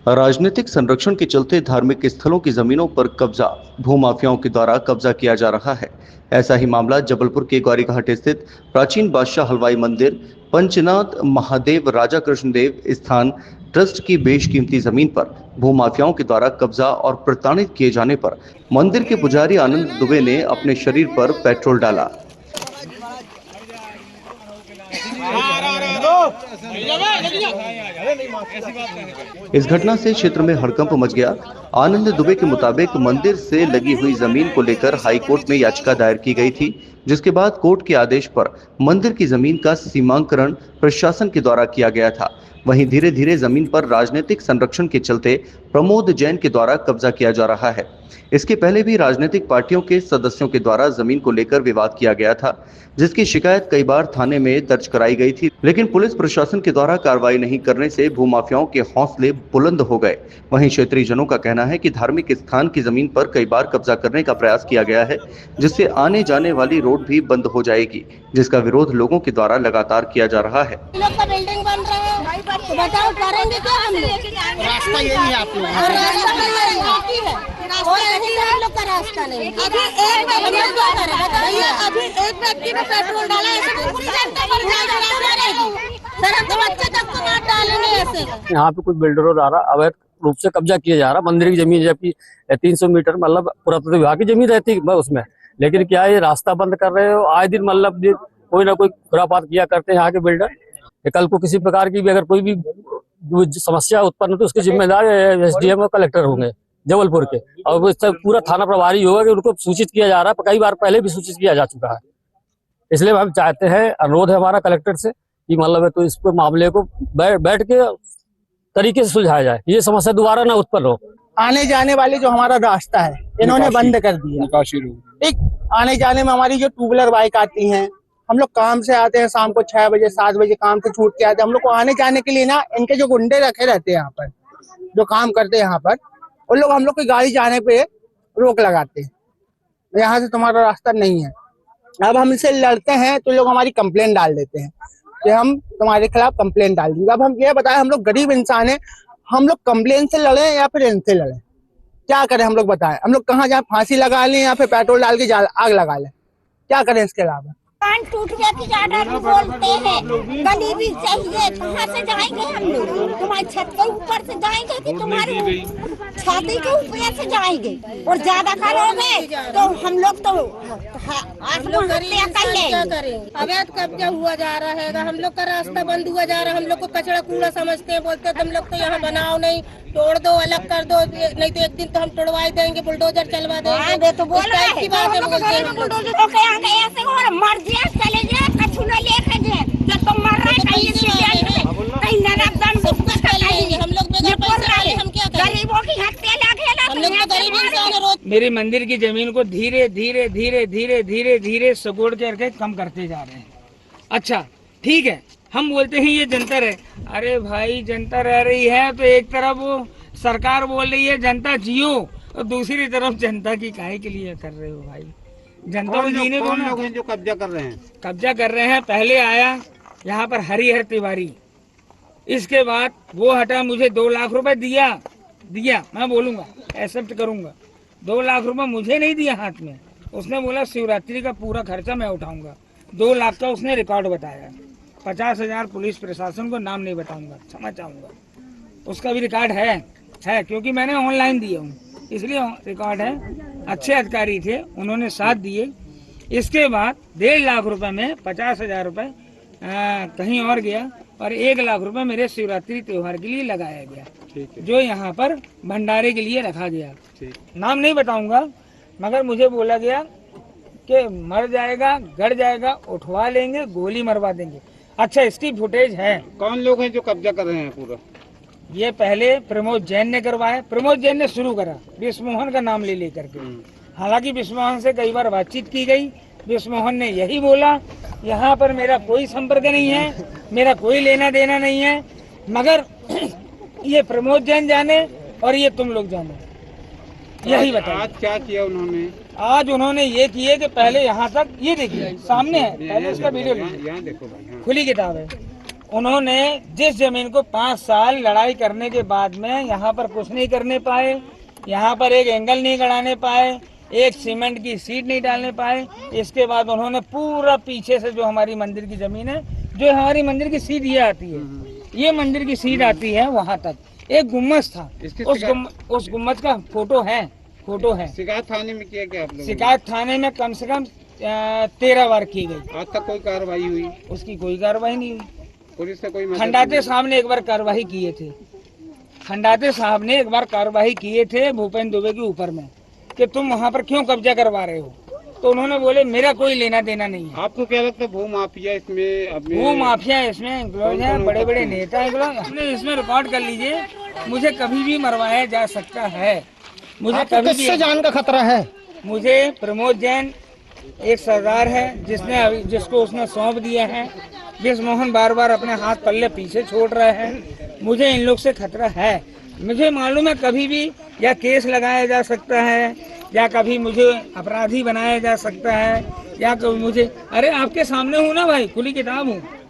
राजनीतिक संरक्षण के चलते धार्मिक स्थलों की जमीनों पर कब्जा भूमाफियाओं के द्वारा कब्जा किया जा रहा है। ऐसा ही मामला जबलपुर के गौरीघाट स्थित प्राचीन बादशाह हलवाई मंदिर पंचनाथ महादेव राजा कृष्णदेव स्थान ट्रस्ट की बेशकीमती जमीन पर भूमाफियाओं के द्वारा कब्जा और प्रताड़ित किए जाने पर मंदिर के पुजारी आनंद दुबे ने अपने शरीर पर पेट्रोल डाला। इस घटना से क्षेत्र में हड़कंप मच गया। आनंद दुबे के मुताबिक मंदिर से लगी हुई जमीन को लेकर हाई कोर्ट में याचिका दायर की गई थी, जिसके बाद कोर्ट के आदेश पर मंदिर की जमीन का सीमांकन प्रशासन के द्वारा किया गया था। वहीं धीरे धीरे जमीन पर राजनीतिक संरक्षण के चलते प्रमोद जैन के द्वारा कब्जा किया जा रहा है। इसके पहले भी राजनीतिक पार्टियों के सदस्यों के द्वारा जमीन को लेकर विवाद किया गया था, जिसकी शिकायत कई बार थाने में दर्ज कराई गई थी, लेकिन पुलिस प्रशासन के द्वारा कार्रवाई नहीं करने से भूमाफियाओं के हौसले बुलंद हो गए। वहीं क्षेत्रीय जनों का कहना है कि धार्मिक स्थान की जमीन पर कई बार कब्जा करने का प्रयास किया गया है, जिससे आने जाने वाली रोड भी बंद हो जाएगी, जिसका विरोध लोगों के द्वारा लगातार किया जा रहा है। बिल्डिंग बन रहा है तो बताओ करेंगे क्या हम लोग? रास्ता ये नहीं है आप लोग का रास्ता नहीं। अभी एक व्यक्ति ने पेट्रोल डाला, ऐसे पूरी जनता पर सर हम तो बच्चे तक को मार डालेंगे ऐसे। यहाँ पे कुछ बिल्डरों द्वारा अवैध रूप से कब्जा किया जा रहा मंदिर की जमीन, जबकि 300 मीटर मतलब पुरातत्व विभाग की जमीन रहती है उसमें, लेकिन क्या ये रास्ता बंद कर रहे हो? आए दिन मतलब कोई ना कोई खुरापात किया करते हैं यहाँ के बिल्डर। कल को किसी प्रकार की भी अगर कोई भी समस्या उत्पन्न हो तो उसके जिम्मेदार एसडीएम और कलेक्टर होंगे जबलपुर के, और वो पूरा थाना प्रभारी होगा कि उनको सूचित किया जा रहा है। कई बार पहले भी सूचित किया जा चुका है। इसलिए हम चाहते हैं, अनुरोध है हमारा कलेक्टर से कि मतलब तो इस मामले को बैठ के तरीके से सुलझाया जाए, ये समस्या दोबारा ना उत्पन्न हो। आने जाने वाले जो हमारा रास्ता है इन्होंने बंद कर दिया। ठीक, आने जाने में हमारी जो टू व्हीलर बाइक आती हैं, हम लोग काम से आते हैं शाम को 6 बजे 7 बजे काम से छूट के आते हैं। हम लोग को आने जाने के लिए ना इनके जो गुंडे रखे रहते हैं यहाँ पर, जो काम करते हैं यहाँ पर, उन लोग हम लोग की गाड़ी जाने पे रोक लगाते हैं, यहाँ से तुम्हारा रास्ता नहीं है। अब हम इनसे लड़ते हैं तो लोग हमारी कंप्लेंट डाल देते हैं कि हम तुम्हारे खिलाफ कंप्लेंट डाल देंगे। अब हम ये बताएं, हम लोग गरीब इंसान हैं, हम लोग कंप्लेंट से लड़े या फिर इनसे लड़े? क्या करें हम लोग बताएं? हम लोग कहाँ जाए? फांसी लगा लें या फिर पेट्रोल डाल के आग लगा लें? क्या करें इसके अलावा? कान टूट गया कि ज्यादा बोलते हैं, गली भी चाहिए, कहाँ से जाएंगे हम लोग? तुम्हारी छत के ऊपर से जाएंगे कि तुम्हारी छाती के ऊपर से जाएंगे? और ज्यादा करोगे तो हम लोग तो आत्महत्या कर लेंगे। अवैध कब्जा हुआ जा रहा है, हम लोग का रास्ता बंद हुआ जा रहा है। हम लोग को कचरा कूड़ा समझते हैं, बोलते हैं तुम लोग तो यहाँ बनाओ नहीं, तोड़ दो, अलग कर दो, नहीं तो एक दिन तो हम तोड़वा देंगे, बुलडोजर चलवा देंगे। तो बोल रहे हैं चले जाए, कछु न लेके जाए, जब तुम मर रहे कहीं कहीं नरक हम लोग गरीबों की हत्या लगे। हम लोग तो गरीब इंसान है। मेरी मंदिर की जमीन को धीरे धीरे धीरे धीरे धीरे धीरे सगोड़ करके कम करते जा रहे हैं। अच्छा ठीक है, हम बोलते हैं ये जंतर है। अरे भाई जनता रह रही है तो एक तरफ वो सरकार बोल रही है जनता जियो, और दूसरी तरफ जनता की काहे के लिए कर रहे हो भाई? जनता में जीने को लोग हैं जो कब्जा कर रहे हैं। पहले आया यहाँ पर हरिहर तिवारी, इसके बाद वो हटा, मुझे 2 लाख रुपए दिया मैं बोलूंगा एक्सेप्ट करूंगा। 2 लाख रुपए मुझे नहीं दिया हाथ में, उसने बोला शिवरात्रि का पूरा खर्चा मैं उठाऊंगा। 2 लाख का उसने रिकॉर्ड बताया। 50,000 पुलिस प्रशासन को नाम नहीं बताऊंगा, क्षमा चाहूंगा, उसका भी रिकॉर्ड है क्योंकि मैंने ऑनलाइन दिए हूँ, इसलिए रिकॉर्ड है। अच्छे अधिकारी थे, उन्होंने साथ दिए। इसके बाद 1.5 लाख रुपए में 50,000 रुपए कहीं और गया, और 1 लाख रुपए मेरे शिवरात्रि त्योहार के लिए लगाया गया, जो यहाँ पर भंडारे के लिए रखा गया। नाम नहीं बताऊंगा, मगर मुझे बोला गया कि मर जाएगा, गड़ जाएगा, उठवा लेंगे, गोली मरवा देंगे। अच्छा, इसकी फुटेज है। कौन लोग हैं जो कब्जा कर रहे हैं पूरा? ये पहले प्रमोद जैन ने करवाया, प्रमोद जैन ने शुरू करा विश्वमोहन का नाम ले लेकर के। हालांकि विश्वमोहन से कई बार बातचीत की गई, विश्वमोहन ने यही बोला यहाँ पर मेरा कोई संपर्क नहीं है, मेरा कोई लेना देना नहीं है, मगर ये प्रमोद जैन जाने और ये तुम लोग जाने, यही बताया। आज क्या किया उन्होंने? आज उन्होंने ये किए कि पहले यहाँ तक, ये देखिए सामने है, पहले इसका वीडियो यहाँ देखो भाई, खुली किताब है, उन्होंने जिस जमीन को 5 साल लड़ाई करने के बाद में यहाँ पर कुछ नहीं करने पाए, यहाँ पर एक एंगल नहीं गड़ाने पाए, एक सीमेंट की सीट नहीं डालने पाए। इसके बाद उन्होंने पूरा पीछे से जो हमारी मंदिर की जमीन है, जो हमारी मंदिर की सीट ये आती है, ये मंदिर की सीट आती है, वहाँ तक एक गुम्मज था। उस गुम्मज का फोटो है। शिकायत थाने में किया क्या आप लोगों ने? शिकायत थाने में कम से कम 13 बार की गई। आज तक कोई कार्रवाई हुई? उसकी कोई कार्रवाई नहीं हुई। पुलिस से कोई मदद खंडाते साहब ने एक बार कार्रवाई किए थे। खंडाते साहब ने एक बार कार्रवाई किए थे भूपेंद्र दुबे के ऊपर में कि तुम वहाँ पर क्यों कब्जा करवा रहे हो, तो उन्होंने बोले मेरा कोई लेना देना नहीं है। आपको क्या लगता है भू माफिया इसमें भू माफिया इसमें इंक्लूड है, बड़े बड़े नेता इंक्लूड। इसमें रिकॉर्ड कर लीजिए, मुझे कभी भी मरवाया जा सकता है। मुझे कभी भी जान का खतरा है? मुझे प्रमोद जैन एक सरदार है जिसको उसने सौंप दिया है। जिस मोहन बार बार अपने हाथ पल्ले पीछे छोड़ रहे हैं। मुझे इन लोग से खतरा है। मुझे मालूम है कभी भी या केस लगाया जा सकता है, या कभी मुझे अपराधी बनाया जा सकता है, या कभी मुझे, अरे आपके सामने हूँ ना भाई, खुली किताब हूँ।